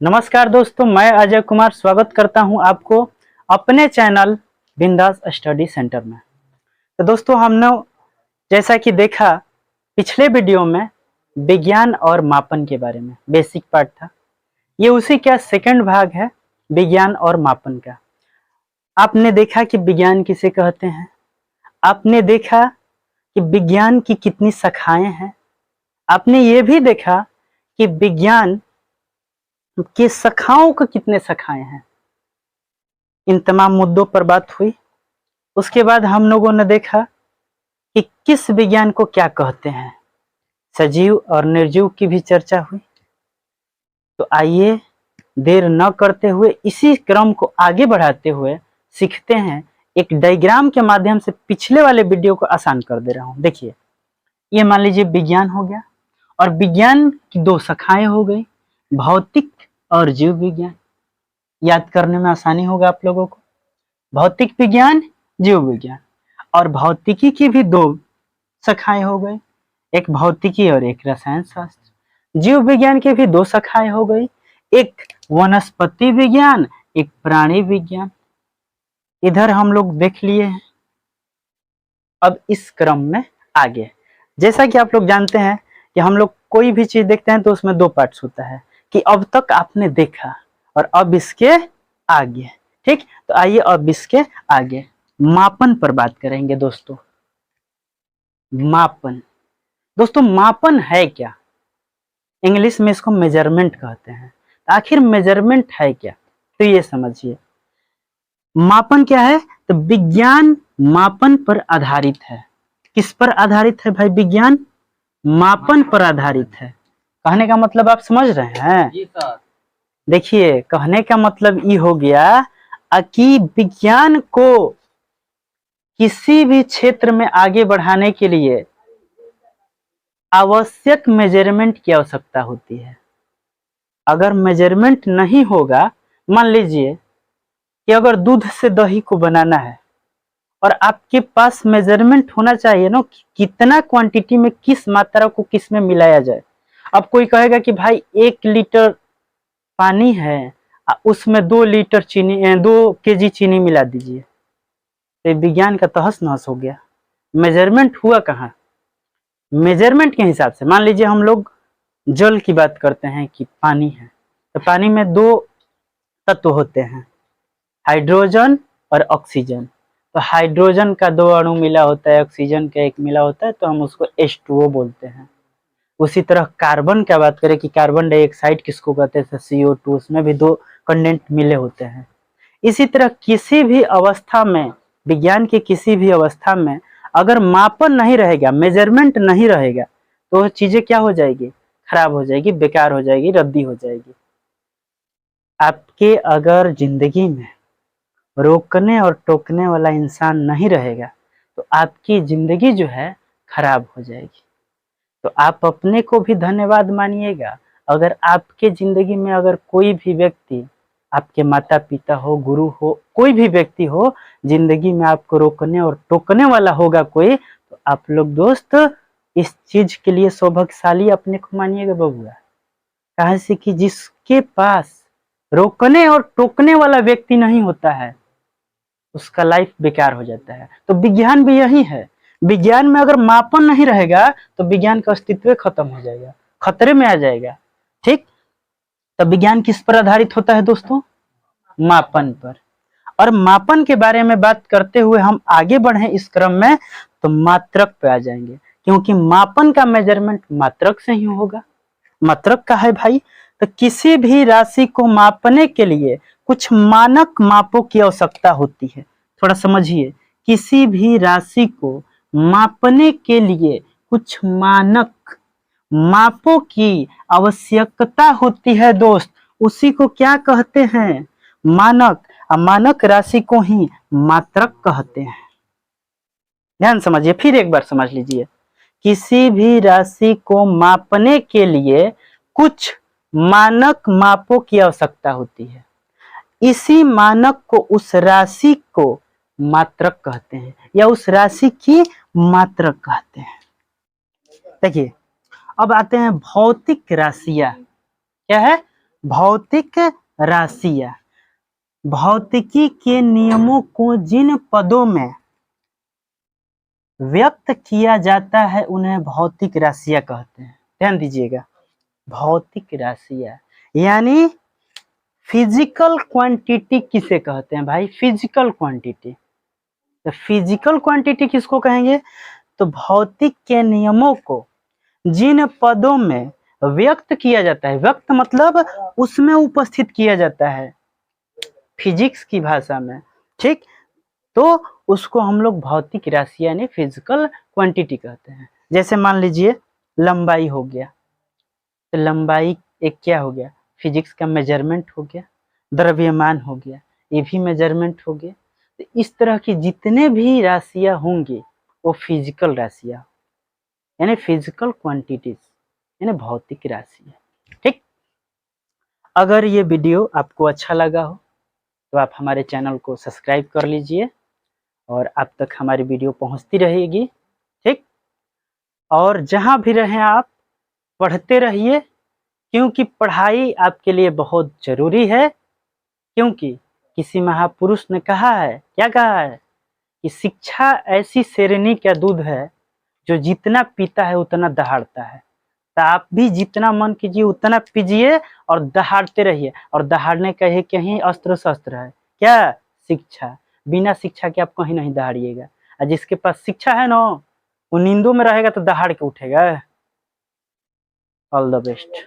नमस्कार दोस्तों, मैं अजय कुमार स्वागत करता हूं आपको अपने चैनल बिंदास स्टडी सेंटर में। तो दोस्तों, हमने जैसा कि देखा पिछले वीडियो में विज्ञान और मापन के बारे में बेसिक पार्ट था। ये उसी का सेकंड भाग है, विज्ञान और मापन का। आपने देखा कि विज्ञान किसे कहते हैं, आपने देखा कि विज्ञान की कितनी शाखाएं हैं, आपने ये भी देखा कि विज्ञान की शाखाओं को कितने शाखाएं हैं। इन तमाम मुद्दों पर बात हुई। उसके बाद हम लोगों ने देखा कि किस विज्ञान को क्या कहते हैं, सजीव और निर्जीव की भी चर्चा हुई। तो आइए देर न करते हुए इसी क्रम को आगे बढ़ाते हुए सीखते हैं। एक डायग्राम के माध्यम से पिछले वाले वीडियो को आसान कर दे रहा हूं। देखिए, ये मान लीजिए विज्ञान हो गया और विज्ञान की दो शाखाएं हो गई, भौतिक और जीव विज्ञान। याद करने में आसानी होगा आप लोगों को। भौतिक विज्ञान, जीव विज्ञान। और भौतिकी की भी दो शाखाएं हो गई, एक भौतिकी और एक रसायन शास्त्र। जीव विज्ञान की भी दो शाखाएं हो गई, एक वनस्पति विज्ञान, एक प्राणी विज्ञान। इधर हम लोग देख लिए हैं। अब इस क्रम में आगे, जैसा कि आप लोग जानते हैं कि हम लोग कोई भी चीज देखते हैं तो उसमें दो पार्ट्स होता है कि अब तक आपने देखा और अब इसके आगे। ठीक, तो आइए अब इसके आगे मापन पर बात करेंगे दोस्तों। मापन, दोस्तों मापन है क्या? इंग्लिश में इसको मेजरमेंट कहते हैं। आखिर मेजरमेंट है क्या, तो ये समझिए। मापन क्या है? तो विज्ञान मापन पर आधारित है। किस पर आधारित है भाई? विज्ञान मापन पर आधारित है। कहने का मतलब आप समझ रहे हैं? जी सर। देखिए, कहने का मतलब ये हो गया कि विज्ञान को किसी भी क्षेत्र में आगे बढ़ाने के लिए आवश्यक मेजरमेंट की आवश्यकता होती है। अगर मेजरमेंट नहीं होगा, मान लीजिए कि अगर दूध से दही को बनाना है और आपके पास मेजरमेंट होना चाहिए ना, कितना क्वांटिटी में किस मात्रा को किस में मिलाया जाए। अब कोई कहेगा कि भाई 1 लीटर पानी है, उसमें 2 लीटर चीनी, 2 केजी चीनी मिला दीजिए, तो विज्ञान का तहस नहस हो गया। मेजरमेंट हुआ कहाँ? मेजरमेंट के हिसाब से मान लीजिए हम लोग जल की बात करते हैं कि पानी है, तो पानी में 2 तत्व होते हैं, हाइड्रोजन और ऑक्सीजन। तो हाइड्रोजन का 2 अणु मिला होता है, ऑक्सीजन का 1 मिला होता है, तो हम उसको H2O बोलते हैं। उसी तरह कार्बन का बात करें कि कार्बन डाइऑक्साइड किसको कहते हैं? CO2, उसमें भी 2 कंडेंट मिले होते हैं। इसी तरह किसी भी अवस्था में, विज्ञान की किसी भी अवस्था में अगर मापन नहीं रहेगा, मेजरमेंट नहीं रहेगा, तो चीजें क्या हो जाएगी? खराब हो जाएगी, बेकार हो जाएगी, रद्दी हो जाएगी। आपके अगर जिंदगी में रोकने और टोकने वाला इंसान नहीं रहेगा तो आपकी जिंदगी जो है खराब हो जाएगी। तो आप अपने को भी धन्यवाद मानिएगा अगर आपके जिंदगी में अगर कोई भी व्यक्ति, आपके माता पिता हो, गुरु हो, कोई भी व्यक्ति हो, जिंदगी में आपको रोकने और टोकने वाला होगा कोई, तो आप लोग दोस्त इस चीज के लिए सौभाग्यशाली अपने को मानिएगा बबुआ। कहा से कि जिसके पास रोकने और टोकने वाला व्यक्ति नहीं होता है उसका लाइफ बेकार हो जाता है। तो विज्ञान भी यही है। विज्ञान में अगर मापन नहीं रहेगा तो विज्ञान का अस्तित्व खत्म हो जाएगा, खतरे में आ जाएगा। ठीक, तो विज्ञान किस पर आधारित होता है दोस्तों? मापन पर। और मापन के बारे में बात करते हुए हम आगे बढ़े इस क्रम में, तो मात्रक पे आ जाएंगे, क्योंकि मापन का मेजरमेंट मात्रक से ही होगा। मात्रक का है भाई, तो किसी भी राशि को मापने के लिए कुछ मानक मापों की आवश्यकता होती है। थोड़ा समझिए, किसी भी राशि को मापने के लिए कुछ मानक मापों की आवश्यकता होती है दोस्त। उसी को क्या कहते हैं? मानक। मानक राशि को ही मात्रक कहते हैं। ध्यान समझिए, फिर एक बार समझ लीजिए। किसी भी राशि को मापने के लिए कुछ मानक मापों की आवश्यकता होती है। इसी मानक को, उस राशि को मात्रक कहते हैं या उस राशि की मात्रक कहते हैं। देखिए, अब आते हैं भौतिक राशियां। क्या है? भौतिक राशियां, भौतिकी के नियमों को जिन पदों में व्यक्त किया जाता है उन्हें भौतिक राशियां कहते हैं। ध्यान दीजिएगा, भौतिक राशियां यानी फिजिकल क्वांटिटी किसे कहते हैं भाई? Physical quantity. तो फिजिकल क्वांटिटी किसको कहेंगे? तो भौतिक के नियमों को जिन पदों में व्यक्त किया जाता है, व्यक्त मतलब उसमें उपस्थित किया जाता है फिजिक्स की भाषा में, ठीक, तो उसको हम लोग भौतिक राशि यानी फिजिकल क्वांटिटी कहते हैं। जैसे मान लीजिए लंबाई हो गया, तो लंबाई एक क्या हो गया? फिजिक्स का मेजरमेंट हो गया। द्रव्यमान हो गया, ये भी मेजरमेंट हो गया। तो इस तरह की जितने भी राशियां होंगी वो फिजिकल राशियां यानी फिजिकल क्वांटिटीज यानी भौतिक राशियां, ठीक। अगर ये वीडियो आपको अच्छा लगा हो तो आप हमारे चैनल को सब्सक्राइब कर लीजिए और आप तक हमारी वीडियो पहुंचती रहेगी, ठीक। और जहां भी रहें आप पढ़ते रहिए, क्योंकि पढ़ाई आपके लिए बहुत जरूरी है। क्योंकि किसी महापुरुष ने कहा है, क्या कहा है, कि शिक्षा ऐसी शेरनी का दूध है जो जितना पीता है उतना दहाड़ता है। तो आप भी जितना मन कीजिए उतना पीजिए और दहाड़ते रहिए। और दहाड़ने का ही कहीं अस्त्र शस्त्र है, क्या? शिक्षा। बिना शिक्षा के आप कहीं नहीं दहाड़िएगा। और जिसके पास शिक्षा है ना, वो नींदों में रहेगा तो दहाड़ के उठेगा। All the best.